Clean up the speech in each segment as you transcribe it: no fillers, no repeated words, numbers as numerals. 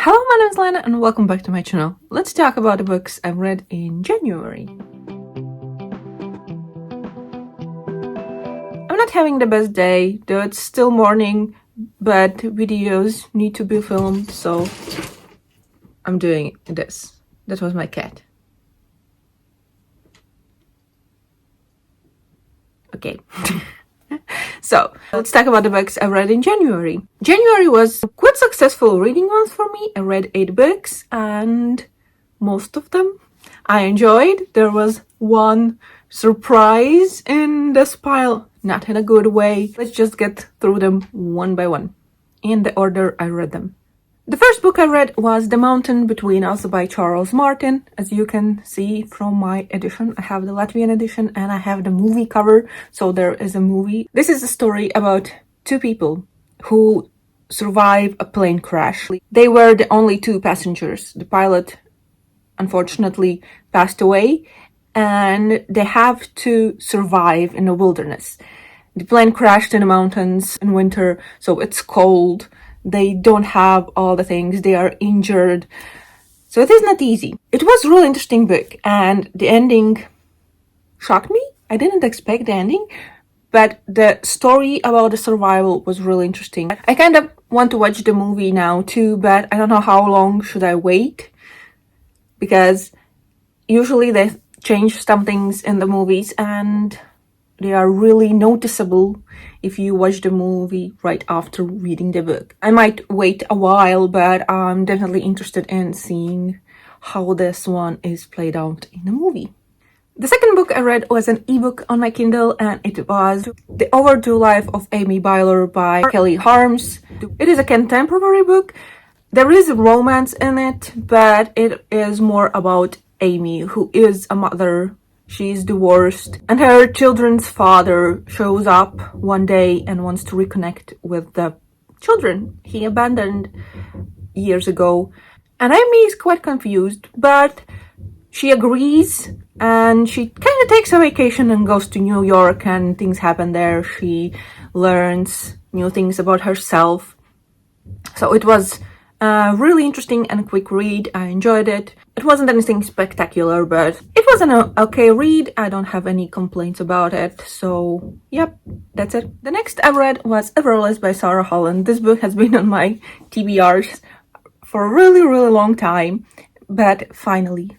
Hello, my name is Liene and welcome back to my channel. Let's talk about the books I've read in January. I'm not having the best day, though it's still morning, but videos need to be filmed, so I'm doing this. That was my cat. Okay. So, let's talk about the books I read in January. January was a quite successful reading month for me. I read 8 books and most of them I enjoyed. There was one surprise in this pile, not in a good way. Let's just get through them one by one, in the order I read them. The first book I read was The Mountain Between Us by Charles Martin. As you can see from my edition, I have the Latvian edition and I have the movie cover, so there is a movie. This is a story about 2 people who survive a plane crash. They were the only 2 passengers. The pilot unfortunately passed away and they have to survive in the wilderness. The plane crashed in the mountains in winter, so it's cold. They don't have all the things, they are injured. So it is not easy. It was a really interesting book and the ending shocked me. I didn't expect the ending, but the story about the survival was really interesting. I kind of want to watch the movie now too, but I don't know how long should I wait, because usually they change some things in the movies and they are really noticeable if you watch the movie right after reading the book. I might wait a while, but I'm definitely interested in seeing how this one is played out in the movie. The second book I read was an ebook on my Kindle, and it was The Overdue Life of Amy Byler by Kelly Harms. It is a contemporary book. There is romance in it, but it is more about Amy, who is a mother. She's divorced and her children's father shows up one day and wants to reconnect with the children he abandoned years ago. And Amy is quite confused, but she agrees and she kind of takes a vacation and goes to New York and things happen there. She learns new things about herself. So it was really interesting and a quick read. I enjoyed it. It wasn't anything spectacular, but it was an okay read. I don't have any complaints about it. So, yep, that's it. The next I read was Everlast by Sarah Holland. This book has been on my TBRs for a really, really long time. But finally,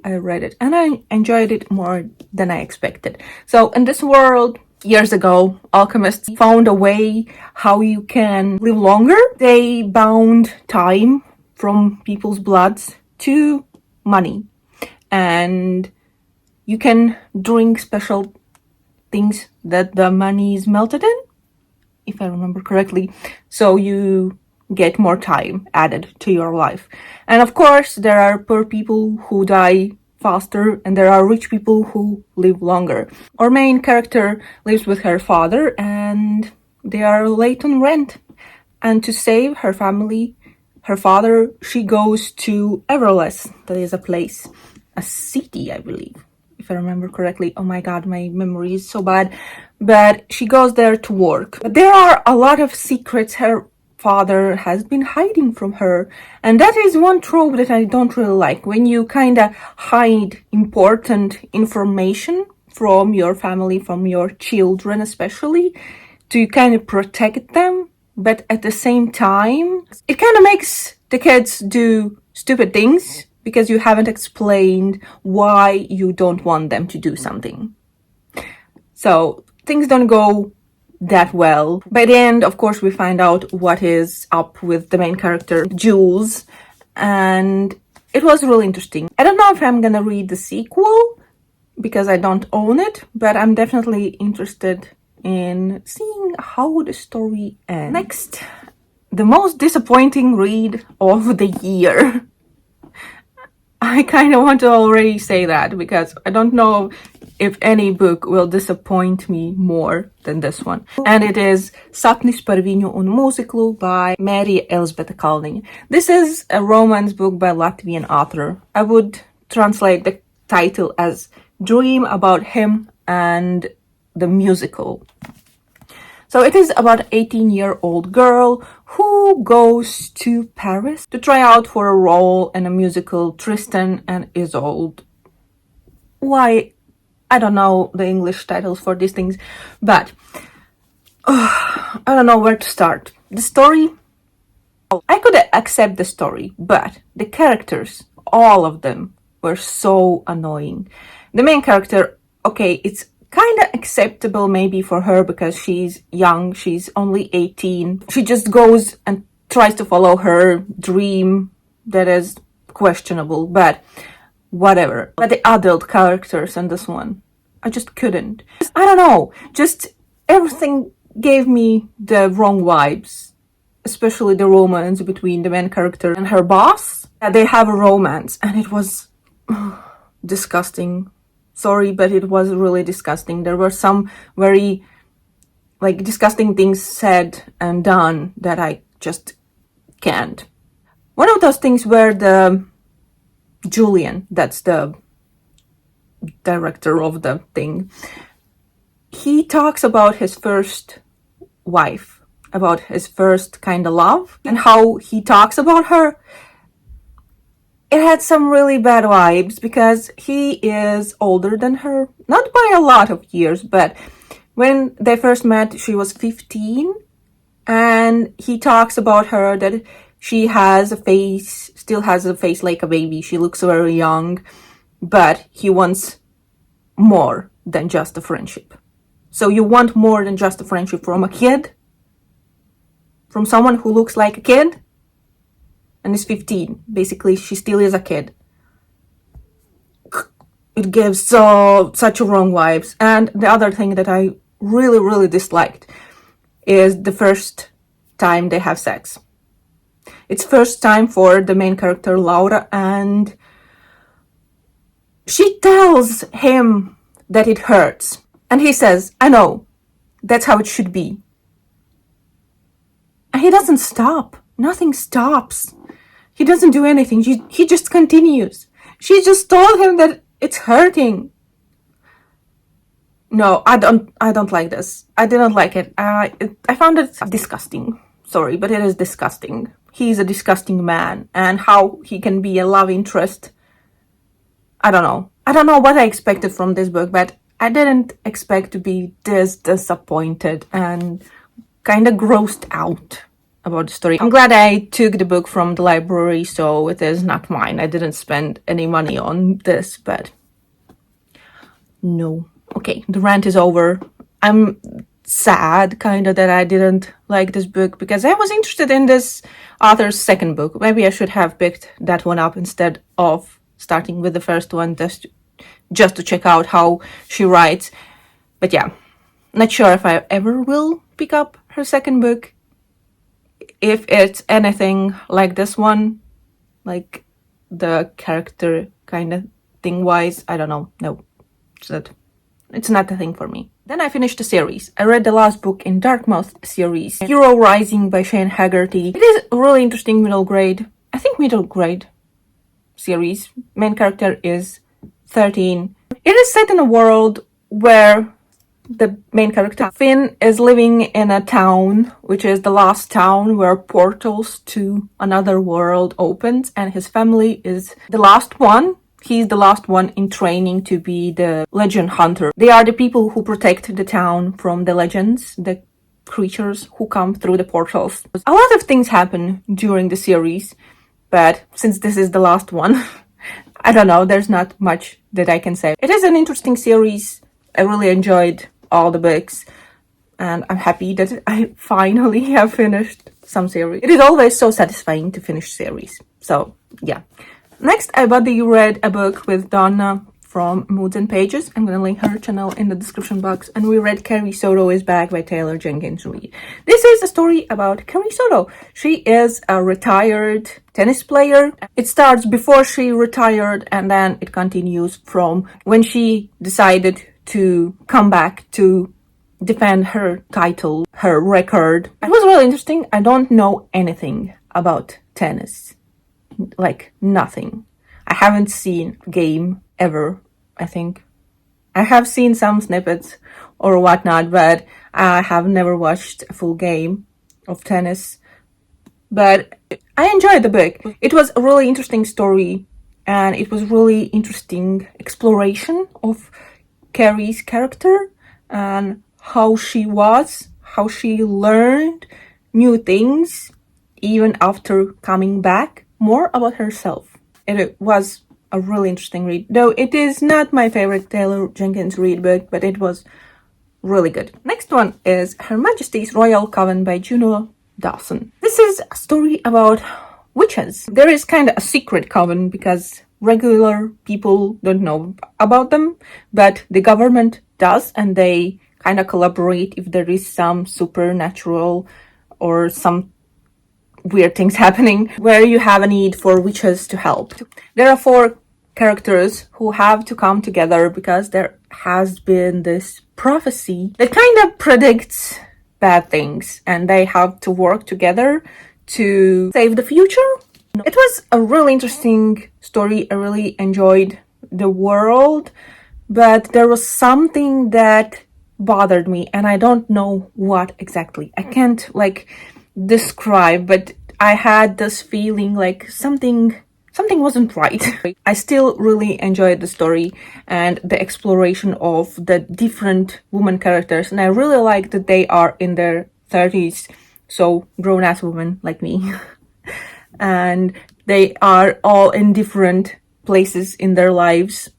I read it. And I enjoyed it more than I expected. So, in this world, years ago, alchemists found a way how you can live longer. They bound time from people's bloods to money, and you can drink special things that the money is melted in, if I remember correctly, so you get more time added to your life. And of course, there are poor people who die faster and there are rich people who live longer. Our main character lives with her father and they are late on rent, and to save her family, her father, she goes to Everlast. That is a place, a city, I believe, if I remember correctly. Oh my god, my memory is so bad. But she goes there to work. But there are a lot of secrets her father has been hiding from her, and that is one trope that I don't really like, when you kind of hide important information from your family, from your children especially, to kind of protect them, but at the same time it kind of makes the kids do stupid things because you haven't explained why you don't want them to do something. So things don't go that well. By the end, of course, we find out what is up with the main character, Jules, and it was really interesting. I don't know if I'm gonna read the sequel because I don't own it, but I'm definitely interested in seeing how the story ends. Next, the most disappointing read of the year. I kind of want to already say that because I don't know if any book will disappoint me more than this one. And it is Sapnis par viņu un mūziklu by Mary Elzbieta Kalniņa. This is a romance book by Latvian author. I would translate the title as Dream About Him and the Musical. So it is about an 18-year-old girl who goes to Paris to try out for a role in a musical Tristan and Isolde. Why? I don't know the English titles for these things, but I don't know where to start. The story, I could accept the story, but the characters, all of them, were so annoying. The main character, okay, it's kind of acceptable maybe for her because she's young, she's only 18. She just goes and tries to follow her dream that is questionable, but whatever. But the adult characters in this one, I just couldn't. I don't know, just everything gave me the wrong vibes, especially the romance between the main character and her boss. They have a romance and it was disgusting. Sorry, but it was really disgusting. There were some very disgusting things said and done that I just can't. One of those things where the Julian, that's the director of the thing, he talks about his first wife, about his first kind of love, and how he talks about her. It had some really bad vibes because he is older than her, not by a lot of years, but when they first met, she was 15, and he talks about her that she has a face, still has a face like a baby. She looks very young, but he wants more than just a friendship. So you want more than just a friendship from a kid? From someone who looks like a kid? And is 15. Basically, she still is a kid. It gives such wrong vibes. And the other thing that I really, really disliked is the first time they have sex. It's first time for the main character, Laura, and she tells him that it hurts. And he says, I know, that's how it should be. And he doesn't stop. Nothing stops. He doesn't do anything. He just continues. She just told him that it's hurting. No, I don't like this. I didn't like it. I found it disgusting. Sorry, but it is disgusting. He's a disgusting man, and how he can be a love interest, I don't know. I don't know what I expected from this book, but I didn't expect to be this disappointed and kind of grossed out about the story. I'm glad I took the book from the library, so it is not mine. I didn't spend any money on this, but no. Okay, the rant is over. I'm sad kind of that I didn't like this book because I was interested in this author's second book. Maybe I should have picked that one up instead of starting with the first one just to check out how she writes. But yeah, not sure if I ever will pick up her second book. If it's anything like this one, like the character kind of thing wise, I don't know. No, it's not a thing for me. Then I finished the series. I read the last book in Dartmouth series, Hero Rising by Shane Haggerty. It is a really interesting middle grade series. Main character is 13. It is set in a world where the main character, Finn, is living in a town, which is the last town where portals to another world opens, and his family is the last one. He's the last one in training to be the legend hunter. They are the people who protect the town from the legends, the creatures who come through the portals. A lot of things happen during the series, but since this is the last one, I don't know, there's not much that I can say. It is an interesting series. I really enjoyed all the books, and I'm happy that I finally have finished some series. It is always so satisfying to finish series. So yeah. Next, I buddy read a book with Donna from Moods and Pages. I'm gonna link her channel in the description box. And we read Kerry, Soto is Back by Taylor Jenkins Reid. This is a story about Kerry Soto. She is a retired tennis player. It starts before she retired, and then it continues from when she decided to come back to defend her title, her record. It was really interesting. I don't know anything about tennis. Like nothing. I haven't seen a game ever, I think. I have seen some snippets or whatnot, but I have never watched a full game of tennis. But I enjoyed the book. It was a really interesting story, and it was really interesting exploration of Kerry's character and how she learned new things even after coming back, more about herself. It was a really interesting read, though it is not my favorite Taylor Jenkins Reid book, but it was really good. Next one is Her Majesty's Royal Coven by Juno Dawson. This is a story about witches. There is kind of a secret coven because regular people don't know about them, but the government does, and they kind of collaborate if there is some supernatural or some weird things happening where you have a need for witches to help. There are 4 characters who have to come together because there has been this prophecy that kind of predicts bad things, and they have to work together to save the future. It was a really interesting story. I really enjoyed the world, but there was something that bothered me, and I don't know what exactly. I can't describe, but I had this feeling like something wasn't right. I still really enjoyed the story and the exploration of the different woman characters, and I really like that they are in their 30s, so grown-ass women like me. And they are all in different places in their lives.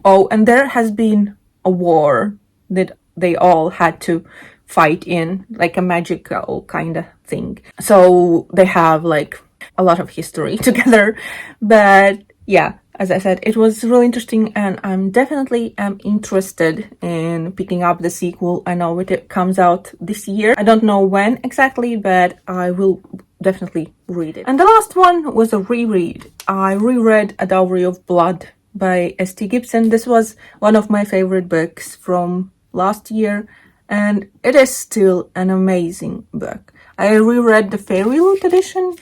Oh, and there has been a war that they all had to fight in, like a magical kind of thing. So they have a lot of history together. But yeah, as I said, it was really interesting, and I'm definitely interested in picking up the sequel. I know it comes out this year. I don't know when exactly, but I will definitely read it. And the last one was a reread. I reread A Dowry of Blood by S.T. Gibson. This was one of my favorite books from last year, and it is still an amazing book. I reread the Fairy Loot edition.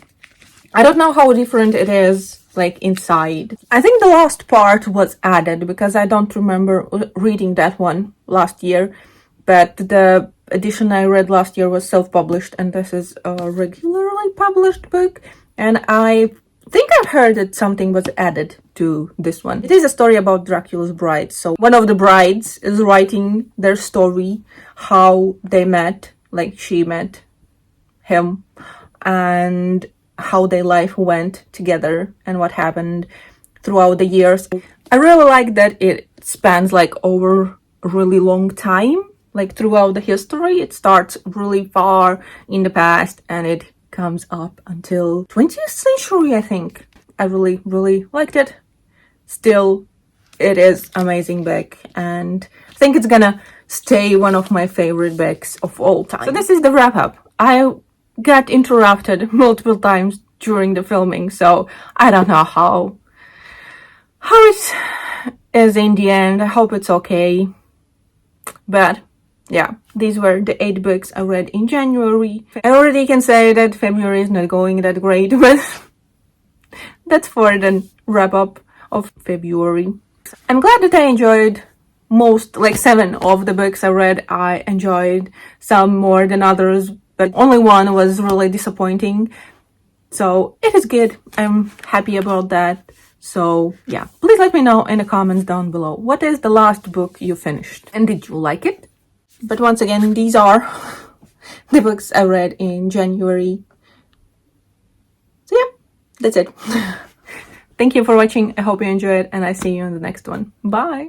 I don't know how different it is inside. I think the last part was added because I don't remember reading that one last year, but the edition I read last year was self-published, and this is a regularly published book, and I think I've heard that something was added to this one. It is a story about Dracula's bride. So one of the brides is writing their story, how they met, she met him, and how their life went together and what happened throughout the years. I really like that it spans over a really long time, throughout the history. It starts really far in the past and it comes up until 20th century, I think. I really, really liked it. Still, it is amazing book, and I think it's gonna stay one of my favorite books of all time. So this is the wrap up. I got interrupted multiple times during the filming, so I don't know how it is in the end. I hope it's okay. But yeah, these were the 8 books I read in January. I already can say that February is not going that great, but that's for the wrap up of February. I'm glad that I enjoyed most, 7 of the books I read. I enjoyed some more than others, but only one was really disappointing. So it is good. I'm happy about that. So yeah, please let me know in the comments down below. What is the last book you finished? And did you like it? But once again, these are the books I read in January. So yeah, that's it. Thank you for watching. I hope you enjoyed, and I see you in the next one. Bye!